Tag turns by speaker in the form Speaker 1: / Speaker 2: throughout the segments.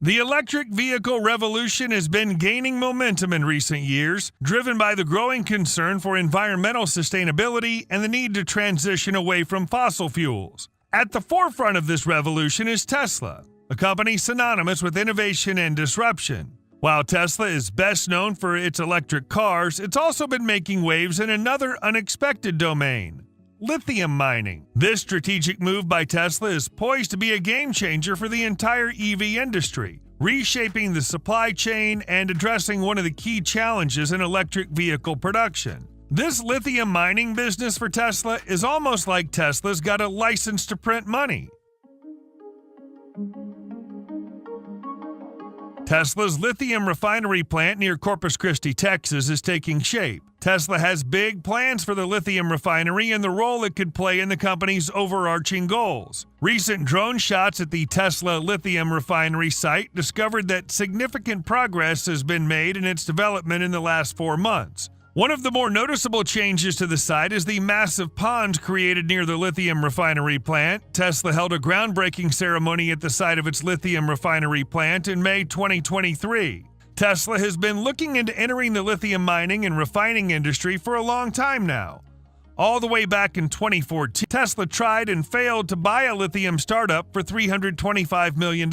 Speaker 1: The electric vehicle revolution has been gaining momentum in recent years, driven by the growing concern for environmental sustainability and the need to transition away from fossil fuels. At the forefront of this revolution is Tesla, a company synonymous with innovation and disruption. While Tesla is best known for its electric cars, it's also been making waves in another unexpected domain: lithium mining. This strategic move by Tesla is poised to be a game changer for the entire EV industry, reshaping the supply chain and addressing one of the key challenges in electric vehicle production. This lithium mining business for Tesla is almost like Tesla's got a license to print money. Tesla's lithium refinery plant near Corpus Christi, Texas, is taking shape. Tesla has big plans for the lithium refinery and the role it could play in the company's overarching goals. Recent drone shots at the Tesla lithium refinery site discovered that significant progress has been made in its development in the last 4 months. One of the more noticeable changes to the site is the massive pond created near the lithium refinery plant. Tesla held a groundbreaking ceremony at the site of its lithium refinery plant in May 2023. Tesla has been looking into entering the lithium mining and refining industry for a long time now. All the way back in 2014, Tesla tried and failed to buy a lithium startup for $325 million.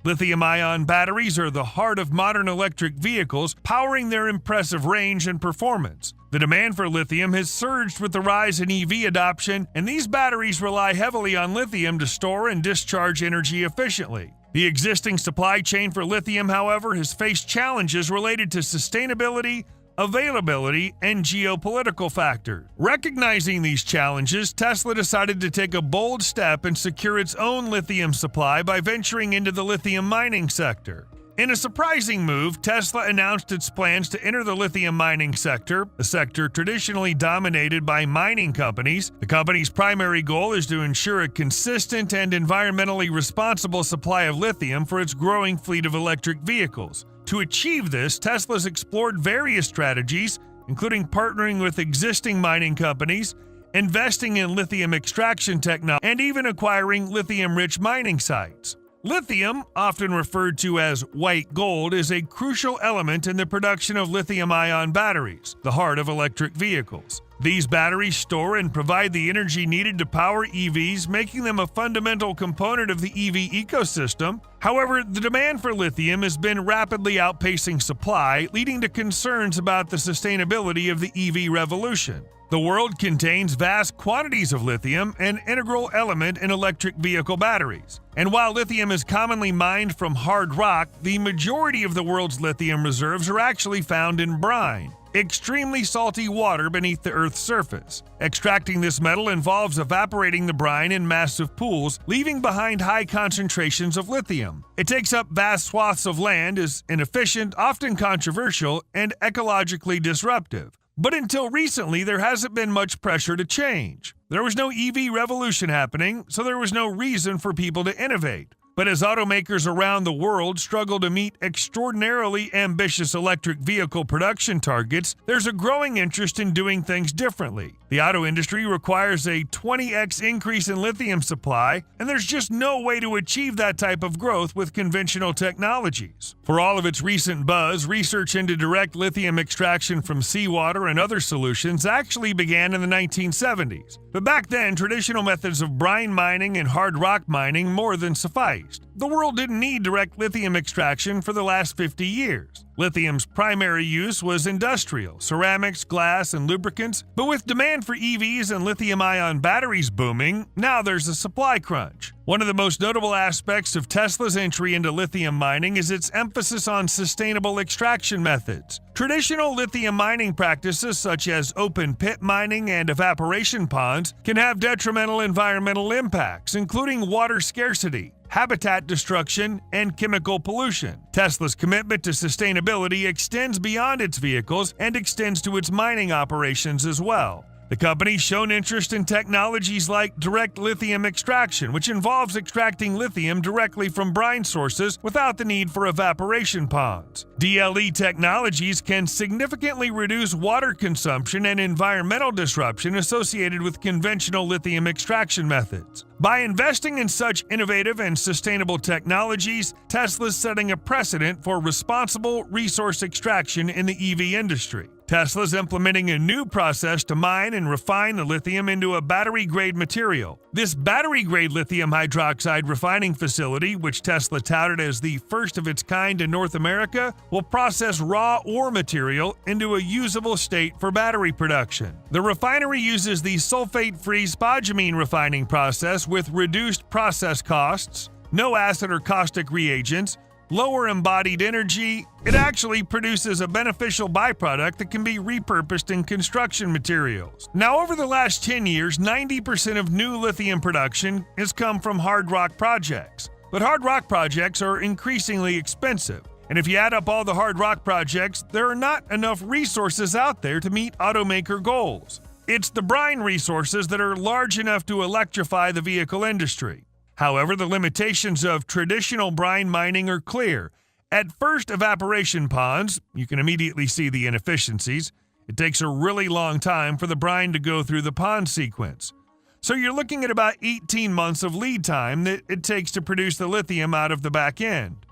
Speaker 1: Lithium-ion batteries are the heart of modern electric vehicles, powering their impressive range and performance. The demand for lithium has surged with the rise in EV adoption, and these batteries rely heavily on lithium to store and discharge energy efficiently. The existing supply chain for lithium, however, has faced challenges related to sustainability, availability, and geopolitical factors. Recognizing these challenges, Tesla decided to take a bold step and secure its own lithium supply by venturing into the lithium mining sector. In a surprising move, Tesla announced its plans to enter the lithium mining sector, a sector traditionally dominated by mining companies. The company's primary goal is to ensure a consistent and environmentally responsible supply of lithium for its growing fleet of electric vehicles. To achieve this, Tesla's explored various strategies, including partnering with existing mining companies, investing in lithium extraction technology, and even acquiring lithium-rich mining sites. Lithium, often referred to as white gold, is a crucial element in the production of lithium-ion batteries, the heart of electric vehicles. These batteries store and provide the energy needed to power EVs, making them a fundamental component of the EV ecosystem. However, the demand for lithium has been rapidly outpacing supply, leading to concerns about the sustainability of the EV revolution. The world contains vast quantities of lithium, an integral element in electric vehicle batteries. And while lithium is commonly mined from hard rock, the majority of the world's lithium reserves are actually found in brine, extremely salty water beneath the Earth's surface. Extracting this metal involves evaporating the brine in massive pools, leaving behind high concentrations of lithium. It takes up vast swaths of land, is inefficient, often controversial, and ecologically disruptive. But until recently, there hasn't been much pressure to change. There was no EV revolution happening, so there was no reason for people to innovate. But as automakers around the world struggle to meet extraordinarily ambitious electric vehicle production targets, there's a growing interest in doing things differently. The auto industry requires a 20x increase in lithium supply, and there's just no way to achieve that type of growth with conventional technologies. For all of its recent buzz, research into direct lithium extraction from seawater and other solutions actually began in the 1970s. But back then, traditional methods of brine mining and hard rock mining more than sufficed. The world didn't need direct lithium extraction for the last 50 years. Lithium's primary use was industrial, ceramics, glass, and lubricants, but with demand for EVs and lithium-ion batteries booming, now there's a supply crunch. One of the most notable aspects of Tesla's entry into lithium mining is its emphasis on sustainable extraction methods. Traditional lithium mining practices such as open pit mining and evaporation ponds can have detrimental environmental impacts, including water scarcity, habitat destruction, and chemical pollution. Tesla's commitment to sustainability extends beyond its vehicles and extends to its mining operations as well. The company's shown interest in technologies like direct lithium extraction, which involves extracting lithium directly from brine sources without the need for evaporation ponds. DLE technologies can significantly reduce water consumption and environmental disruption associated with conventional lithium extraction methods. By investing in such innovative and sustainable technologies, Tesla's setting a precedent for responsible resource extraction in the EV industry. Tesla's implementing a new process to mine and refine the lithium into a battery-grade material. This battery-grade lithium hydroxide refining facility, which Tesla touted as the first of its kind in North America, will process raw ore material into a usable state for battery production. The refinery uses the sulfate-free spodumene refining process with reduced process costs, no acid or caustic reagents, lower embodied energy. It actually produces a beneficial byproduct that can be repurposed in construction materials. Now, over the last 10 years, 90% of new lithium production has come from hard rock projects. But hard rock projects are increasingly expensive. And if you add up all the hard rock projects, there are not enough resources out there to meet automaker goals. It's the brine resources that are large enough to electrify the vehicle industry. However, the limitations of traditional brine mining are clear. At first, evaporation ponds, you can immediately see the inefficiencies. It takes a really long time for the brine to go through the pond sequence. So you're looking at about 18 months of lead time that it takes to produce the lithium out of the back end.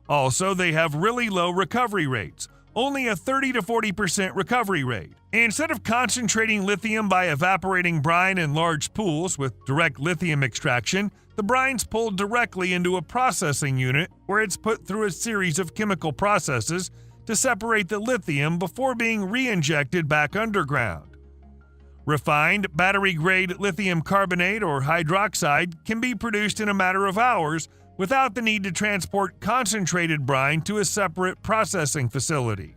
Speaker 1: Also, they have really low recovery rates, only a 30 to 40% recovery rate. Instead of concentrating lithium by evaporating brine in large pools with direct lithium extraction, the brine's pulled directly into a processing unit where it's put through a series of chemical processes to separate the lithium before being re-injected back underground. Refined battery-grade lithium carbonate or hydroxide can be produced in a matter of hours without the need to transport concentrated brine to a separate processing facility.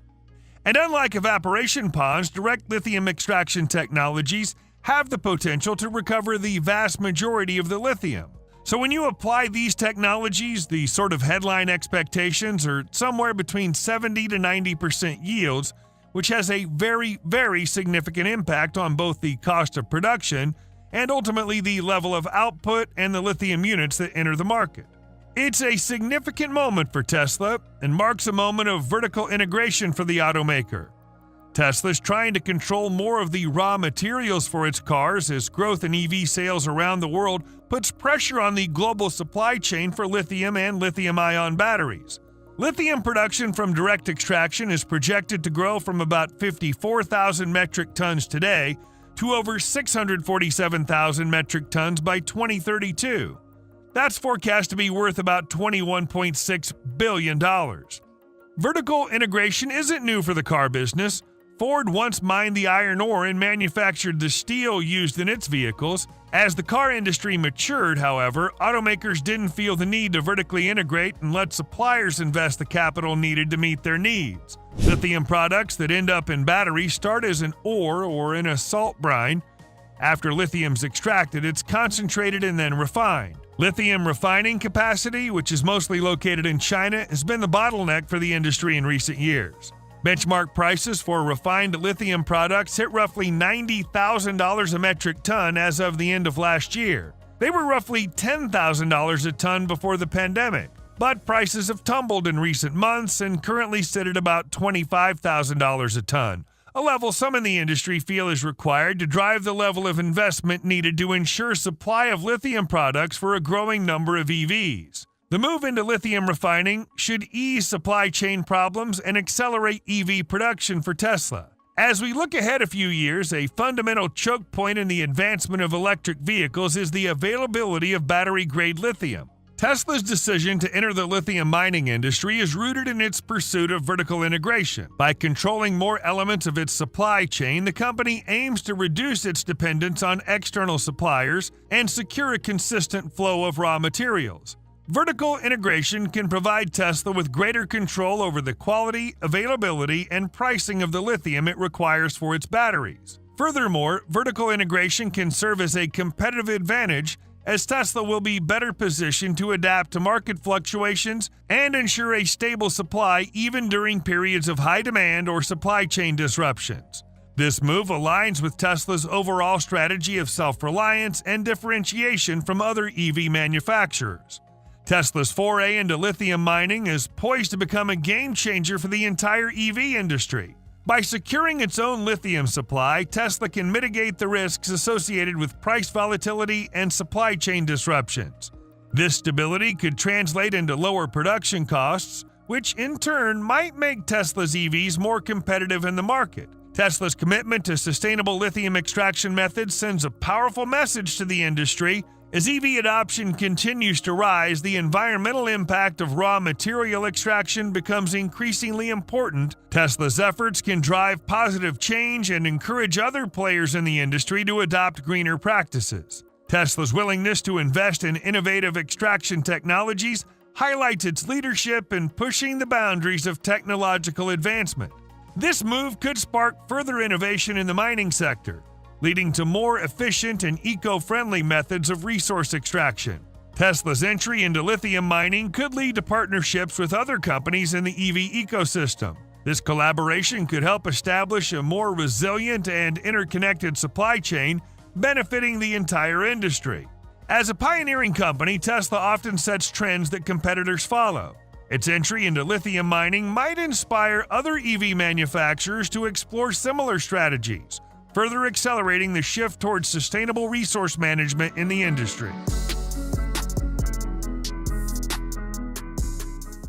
Speaker 1: And unlike evaporation ponds, direct lithium extraction technologies have the potential to recover the vast majority of the lithium. So when you apply these technologies, the sort of headline expectations are somewhere between 70 to 90% yields, which has a very, very significant impact on both the cost of production and ultimately the level of output and the lithium units that enter the market. It's a significant moment for Tesla and marks a moment of vertical integration for the automaker. Tesla's trying to control more of the raw materials for its cars as growth in EV sales around the world puts pressure on the global supply chain for lithium and lithium-ion batteries. Lithium production from direct extraction is projected to grow from about 54,000 metric tons today to over 647,000 metric tons by 2032. That's forecast to be worth about $21.6 billion. Vertical integration isn't new for the car business. Ford once mined the iron ore and manufactured the steel used in its vehicles. As the car industry matured, however, automakers didn't feel the need to vertically integrate and let suppliers invest the capital needed to meet their needs. Lithium products that end up in batteries start as an ore or in a salt brine. After lithium's extracted, it's concentrated and then refined. Lithium refining capacity, which is mostly located in China, has been the bottleneck for the industry in recent years. Benchmark prices for refined lithium products hit roughly $90,000 a metric ton as of the end of last year. They were roughly $10,000 a ton before the pandemic, but prices have tumbled in recent months and currently sit at about $25,000 a ton, a level some in the industry feel is required to drive the level of investment needed to ensure supply of lithium products for a growing number of EVs. The move into lithium refining should ease supply chain problems and accelerate EV production for Tesla. As we look ahead a few years, a fundamental choke point in the advancement of electric vehicles is the availability of battery-grade lithium. Tesla's decision to enter the lithium mining industry is rooted in its pursuit of vertical integration. By controlling more elements of its supply chain, the company aims to reduce its dependence on external suppliers and secure a consistent flow of raw materials. Vertical integration can provide Tesla with greater control over the quality, availability, and pricing of the lithium it requires for its batteries. Furthermore, vertical integration can serve as a competitive advantage as Tesla will be better positioned to adapt to market fluctuations and ensure a stable supply even during periods of high demand or supply chain disruptions. This move aligns with Tesla's overall strategy of self-reliance and differentiation from other EV manufacturers. Tesla's foray into lithium mining is poised to become a game-changer for the entire EV industry. By securing its own lithium supply, Tesla can mitigate the risks associated with price volatility and supply chain disruptions. This stability could translate into lower production costs, which in turn might make Tesla's EVs more competitive in the market. Tesla's commitment to sustainable lithium extraction methods sends a powerful message to the industry. As EV adoption continues to rise, the environmental impact of raw material extraction becomes increasingly important. Tesla's efforts can drive positive change and encourage other players in the industry to adopt greener practices. Tesla's willingness to invest in innovative extraction technologies highlights its leadership in pushing the boundaries of technological advancement. This move could spark further innovation in the mining sector, leading to more efficient and eco-friendly methods of resource extraction. Tesla's entry into lithium mining could lead to partnerships with other companies in the EV ecosystem. This collaboration could help establish a more resilient and interconnected supply chain, benefiting the entire industry. As a pioneering company, Tesla often sets trends that competitors follow. Its entry into lithium mining might inspire other EV manufacturers to explore similar strategies, further accelerating the shift towards sustainable resource management in the industry.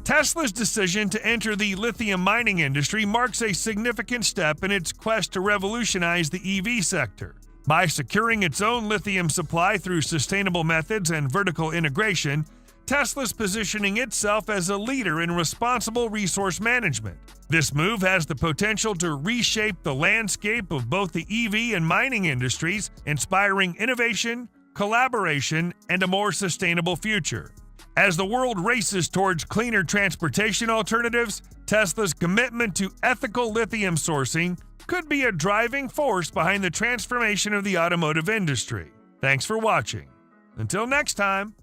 Speaker 1: Tesla's decision to enter the lithium mining industry marks a significant step in its quest to revolutionize the EV sector. By securing its own lithium supply through sustainable methods and vertical integration, Tesla's positioning itself as a leader in responsible resource management. This move has the potential to reshape the landscape of both the EV and mining industries, inspiring innovation, collaboration, and a more sustainable future. As the world races towards cleaner transportation alternatives, Tesla's commitment to ethical lithium sourcing could be a driving force behind the transformation of the automotive industry. Thanks for watching. Until next time.